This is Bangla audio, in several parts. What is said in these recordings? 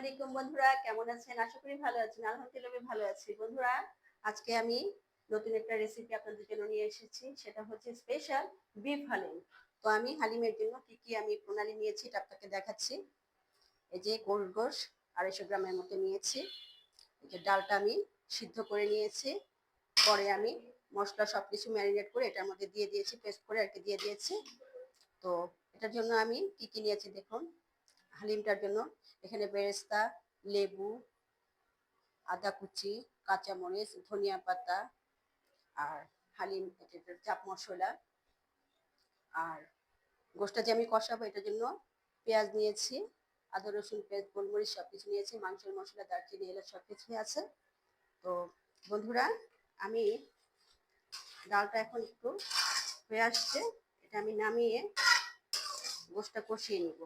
আলাইকুম বন্ধুরা, কেমন আছেন? আশা করি ভালো আছেন। আলহামদুলিল্লাহ আমি ভালো আছি। বন্ধুরা, আজকে আমি নতুন একটা রেসিপি আপনাদের জন্য নিয়ে এসেছি। সেটা হচ্ছে স্পেশাল বিফ হালিম। তো আমি হালিমের জন্য কি আমি প্রণালী নিয়েছি এটা আপনাকে দেখাচ্ছি। এই যে গরুর গোশ 250 গ্রামের মতো নিয়েছি। এই যে ডালটা আমি সিদ্ধ করে নিয়েছি। পরে আমি মশলা সবকিছু ম্যারিনেট করে এটার মধ্যে দিয়ে দিয়েছি, পেস্ট করে আর কি দিয়ে দিয়েছি। তো এটার জন্য আমি কি নিয়েছি দেখুন। হালিমটার জন্য এখানে বেরেস্তা, লেবু, আদা কুচি, কাঁচামরিচ, ধনিয়া পাতা আর হালিম চাপ মশলা আর গোশটা যে আমি কষাবো এটার জন্য পেঁয়াজ নিয়েছি, আদা রসুন পেস্ট, গোলমরিচ সবকিছু নিয়েছি, মাংসের মশলা, দারচিনি, এলাচ সবকিছুই আছে। তো বন্ধুরা, আমি ডালটা এখন একটু হয়ে আসছে, এটা আমি নামিয়ে গোশটা কষিয়ে নিব।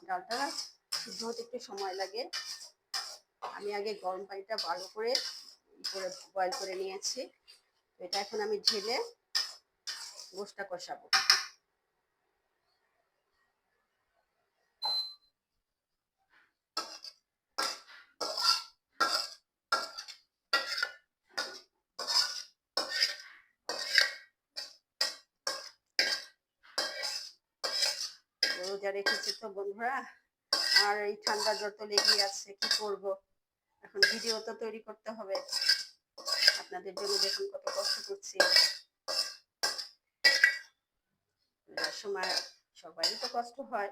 ডালটা সিদ্ধ হতে একটু সময় লাগে। আমি আগে গরম পানিটা ভালো করে বয়েল করে নিয়েছি। এটা এখন আমি ঢেলে গোশটা কষাবো। রোজা রেখেছি তো বন্ধুরা, আর এই ঠান্ডা জ্বর তো লেগেই আছে, কি করব। এখন ভিডিও তো তৈরি করতে হবে, আপনাদের জন্য দেখুন কত কষ্ট করছি। সময় সবারই তো কষ্ট হয়।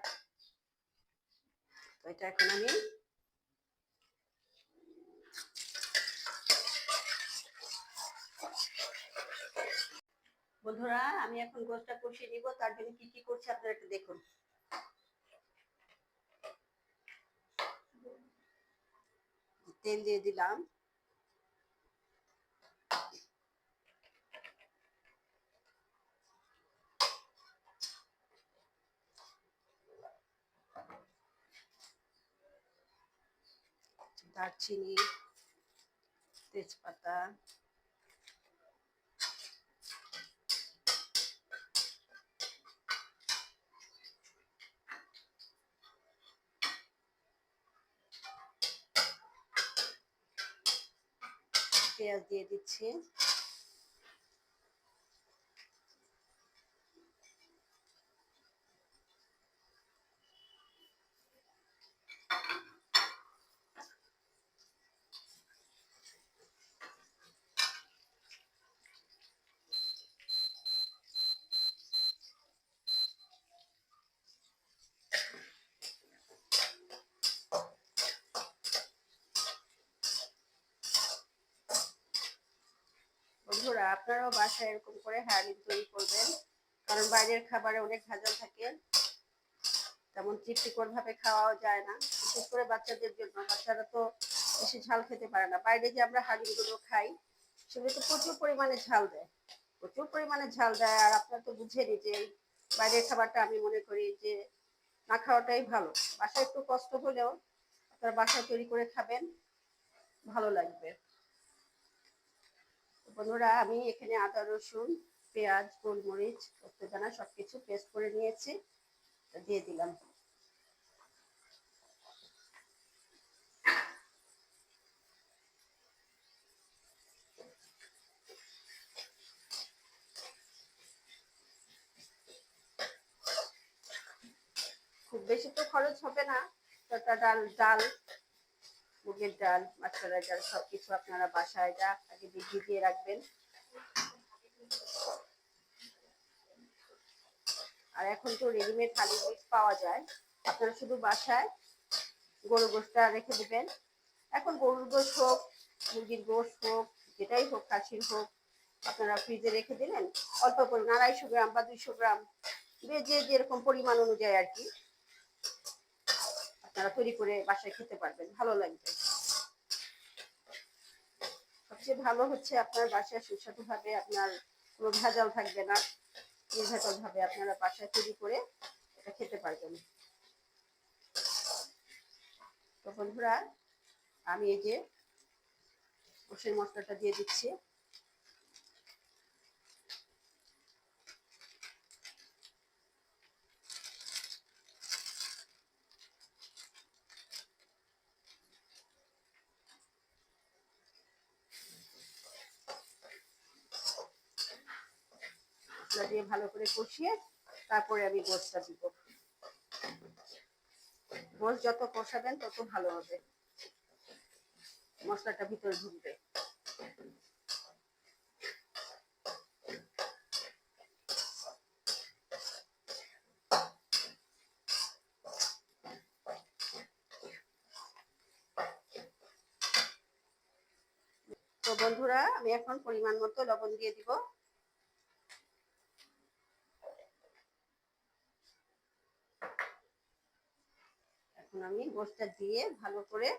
তো এটা এখন আমি বন্ধুরা, আমি এখন গোশটা কষিয়ে নিব। তার জন্য কি করছি আপনারা একটু দেখুন। তেল দিয়ে দিলাম, দারচিনি, তেজপাতা, পেঁয়াজ দিয়ে দিচ্ছি। বন্ধুরা, আপনারাও বাসায় এরকম করে হালিম তৈরি করবেন, কারণ বাইরের খাবারে অনেক ভেজাল থাকে, তেমন তৃপ্তিকর ভাবে খাওয়াও যায় না, বিশেষ করে বাচ্চাদের জন্য। বাচ্চারা তো বেশি ঝাল খেতে পারে না। বাইরে যে আমরা হালিমগুলো খাই সেগুলো তো প্রচুর পরিমাণে ঝাল দেয়, প্রচুর পরিমাণে ঝাল দেয়। আর আপনারা তো বুঝেনি যে বাইরের খাবারটা আমি মনে করি যে না খাওয়াটাই ভালো। বাসায় একটু কষ্ট হলেও আপনারা বাসায় তৈরি করে খাবেন, ভালো লাগবে। বন্ধুরা, আমি এখানে আদা রসুন পেঁয়াজ গোলমরিচ পোস্তদানা সবকিছু পেস্ট করে নিয়েছি, দিয়ে দিলাম। খুব বেশি তো খরচ হবে না। ডাল ডাল মুগের ডাল, মাছরার ডাল সবকিছু আপনারা বাসায় যা আগে ভিজিয়ে রাখবেন। আর এখন তো রেডিমেড হালিম মিক্স পাওয়া যায়, আপনারা শুধু বাসায় গরুর গোশটা রেখে দিবেন। এখন গরুর গোশ হোক, মুরগির গোশ হোক, যেটাই হোক, খাসির হোক, আপনারা ফ্রিজে রেখে দিলেন অল্প করে 250 গ্রাম বা 200 গ্রাম, যে যেরকম পরিমাণ অনুযায়ী আর কি আপনারা তৈরি করে বাসায় খেতে পারবেন, ভালো লাগবে। সবচেয়ে ভালো হচ্ছে আপনার বাসায় সুস্বাদু ভাবে, আপনার কোনো ভেজাল থাকবে না, নির্ভেজাল ভাবে আপনারা বাসায় তৈরি করে এটা খেতে পারবেন। তো বন্ধুরা, আমি এই যে গোশের মশলাটা দিয়ে দিচ্ছি। মশলা দিয়ে ভালো করে কষিয়ে তারপরে আমি গোশটা দিব। গোশ যত কষাবেন তত ভালো হবে, মশলাটা ভিতরে ঢুকবে। তো বন্ধুরা, আমি এখন পরিমাণ মতো লবণ দিয়ে দিব। এখন আমি গোশটা দিয়ে ভালো করে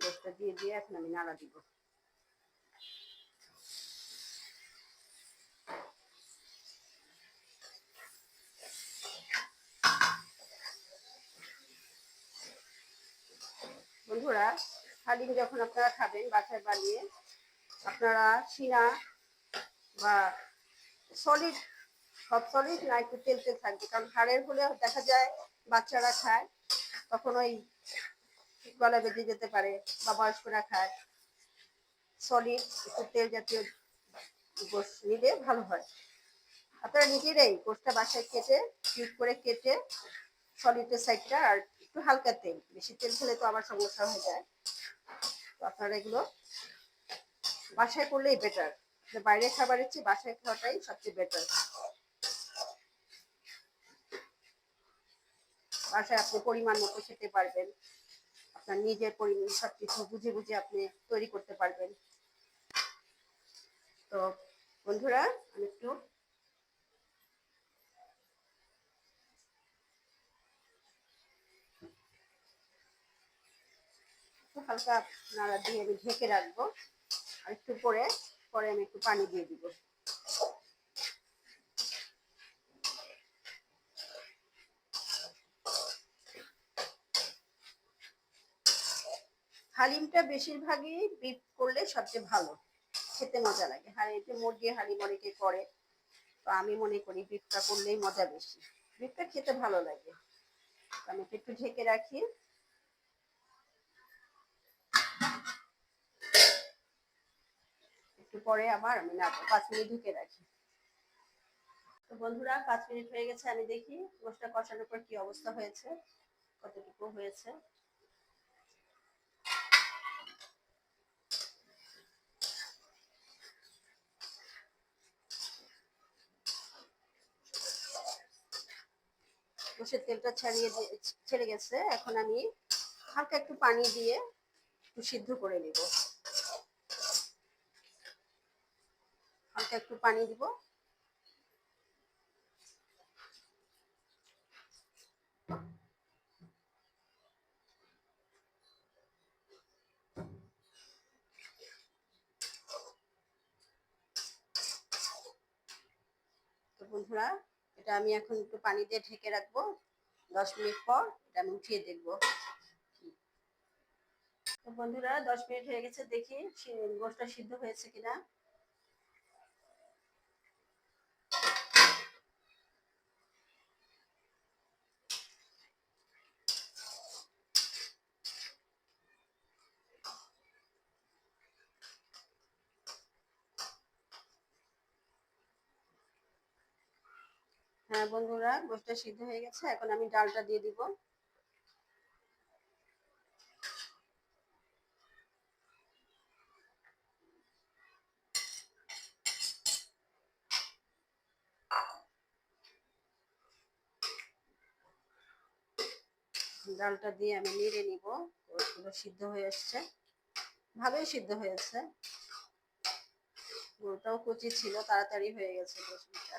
গোশটা দিয়ে এখন আমি নাড়া দিব। বন্ধুরা, হালিম যখন আপনারা খাবেন বাসায় বানিয়ে, আপনারা সিনা বা সলিড, সব সলিড না একটু তেল তেল থাকবে, কারণ হাড়ের হলে দেখা যায় বাচ্চারা খায় তখন ওই গলা বেঁধে যেতে পারে, বা বয়স্করা খায়। সলিড একটু তেল জাতীয় গোশ নিলে ভালো হয়। আপনারা নিজেরাই গোশটা বাসায় কেটে কিউব করে কেটে সলিডের সাইডটা আর একটু হালকা তেল, বেশি তেল খেলে তো আবার সমস্যা হয়ে যায়। তো আপনারা এগুলো বাসায় করলেই বেটার, বাইরে খাবারের চেয়ে বাসায় খাওয়াটাই সবচেয়ে বেটার। বাসায় আপনি পরিমাণ মতো খেতে পারবেন, আপনার নিজের পরিমাণ সবকিছু বুঝে বুঝে আপনি তৈরি করতে পারবেন। তো বন্ধুরা, আমি একটু হালকা নাড়া দিয়ে আমি ঢেকে রাখবো, আর একটু পরে পরে আমি একটু পানি দিয়ে দিব। হালিমটা বেশিরভাগই বিফ করলে সবচেয়ে ভালো, খেতে মজা লাগে। আর এই যে মুরগি হালিম অনেকে করে, তো আমি মনে করি বিফটা করলেই মজা বেশি, বিফটা খেতে ভালো লাগে। আমি একটু ঢেকে রাখি, একটু পরে আবার আমি নাড়বো, 5 মিনিট ঢেকে রাখি। তো বন্ধুরা, 5 মিনিট হয়ে গেছে, আমি দেখি গোশটা কষানোর পর কি অবস্থা হয়েছে, কতটুকু হয়েছে। গোশের তেলটা ছেড়ে গেছে। এখন আমি হালকা একটু পানি দিয়ে একটু সিদ্ধ করে নিব, হালকা একটু পানি দিব। তো বন্ধুরা, এটা আমি এখন একটু পানি দিয়ে ঢেকে রাখবো, 10 মিনিট পর এটা আমি উঠিয়ে দেখবো। তো বন্ধুরা, 10 মিনিট হয়ে গেছে, দেখি গোশটা সিদ্ধ হয়েছে কিনা। হ্যাঁ বন্ধুরা, গোশটা সিদ্ধ হয়ে গেছে, এখন আমি ডালটা দিয়ে দিব। ডালটা দিয়ে আমি নেড়ে নিব। গোশগুলো সিদ্ধ হয়ে আসছে, ভালোই সিদ্ধ হয়েছে। গরুটাও কচি ছিল, তাড়াতাড়ি হয়ে গেছে গোশটা।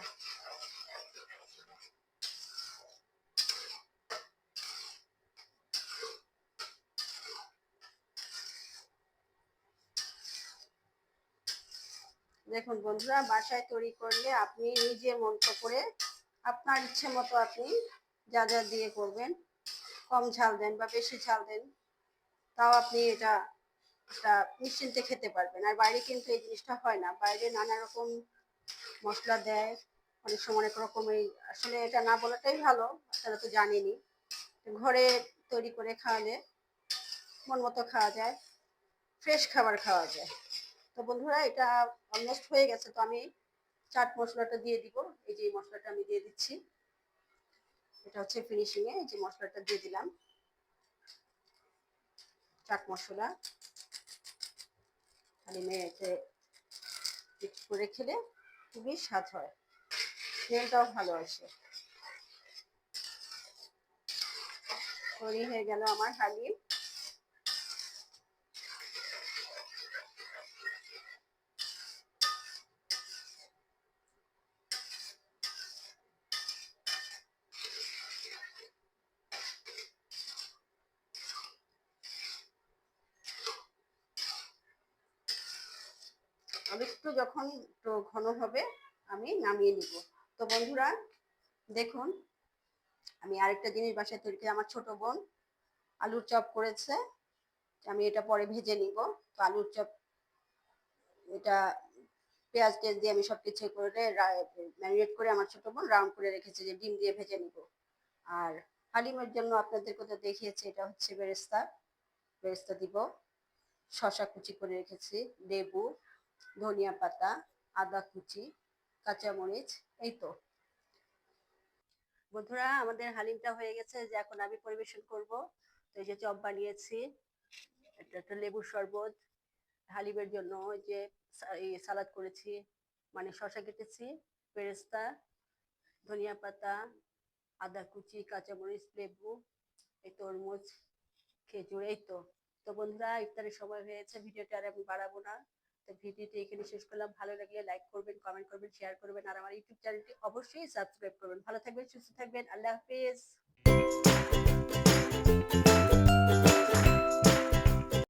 দেখুন বন্ধুরা, বাসায় তৈরি করলে আপনি নিজে মতো করে আপনার ইচ্ছে মতো আপনি যা যা দিয়ে করবেন, কম ঝাল দেন বা বেশি ঝাল দেন, তাও আপনি এটা নিশ্চিন্তে খেতে পারবেন। আর বাইরে কিন্তু এই জিনিসটা হয় না, বাইরে নানা রকম মশলা দেয়, অনেক সময় অনেক রকমের, আসলে এটা না বলাটাই ভালো, আপনারা তো জানেনই। ঘরে তৈরি করে খাওয়ালে মন মতো খাওয়া যায়, ফ্রেশ খাবার খাওয়া যায়। তো বন্ধুরা এটা অলমোস্ট হয়ে গেছে, তো আমি চাট মশলাটা দিয়ে দিব। এই যে মশলাটা আমি দিয়ে দিচ্ছি, এটা হচ্ছে ফিনিশিং এ। এই যে মশলাটা দিয়ে দিলাম, চাট মশলা। হালিমে এতে মিক্স করে খেলে খুবই স্বাদ হয়, স্মেলটাও ভালো আসে। তৈরি হয়ে গেল আমার হালিম। আর একটু যখন একটু ঘন হবে আমি নামিয়ে নিব। তো বন্ধুরা দেখুন, আমি আরেকটা জিনিস বাসায় তৈরি করি। আমার ছোট বোন আলুর চপ করেছে, আমি এটা পরে ভেজে নিব। তো আলুর চপ এটা পেঁয়াজ টেয়াজ দিয়ে আমি সবকিছু করে ম্যারিনেট করে আমার ছোট বোন রাউন্ড করে রেখেছে, যে ডিম দিয়ে ভেজে নিব। আর হালিমের জন্য আপনাদের কথা দেখিয়েছি, এটা হচ্ছে বেরেস্তা। বেরেস্তা দিব, শসা কুচি করে রেখেছি, লেবু, ধনিয়া পাতা, আদা কুচি, কাঁচামরিচ। এই তো বন্ধুরা আমাদের হালিমটা হয়ে গেছে, যে এখন আমি পরিবেশন করব। তো এই যে চপ বানিয়েছি, এটা একটা লেবুর শরবত। হালিমের জন্য যে সালাদ করেছি, মানে শসা কেটেছি, বেরেস্তা, ধনিয়া পাতা, আদা কুচি, কাঁচামরিচ, লেবু, এই তরমুজ, খেজুর। এই তো। তো বন্ধুরা ইফতারের সময় হয়েছে, ভিডিওটা আর আমি বাড়াবো না। তো ভিডিওটি এখানে শেষ করলাম। ভালো লাগলে লাইক করবেন, কমেন্ট করবেন, শেয়ার করবেন, আর আমার ইউটিউব চ্যানেলটি অবশ্যই সাবস্ক্রাইব করবেন। ভালো থাকবেন, সুস্থ থাকবেন। আল্লাহ হাফেজ।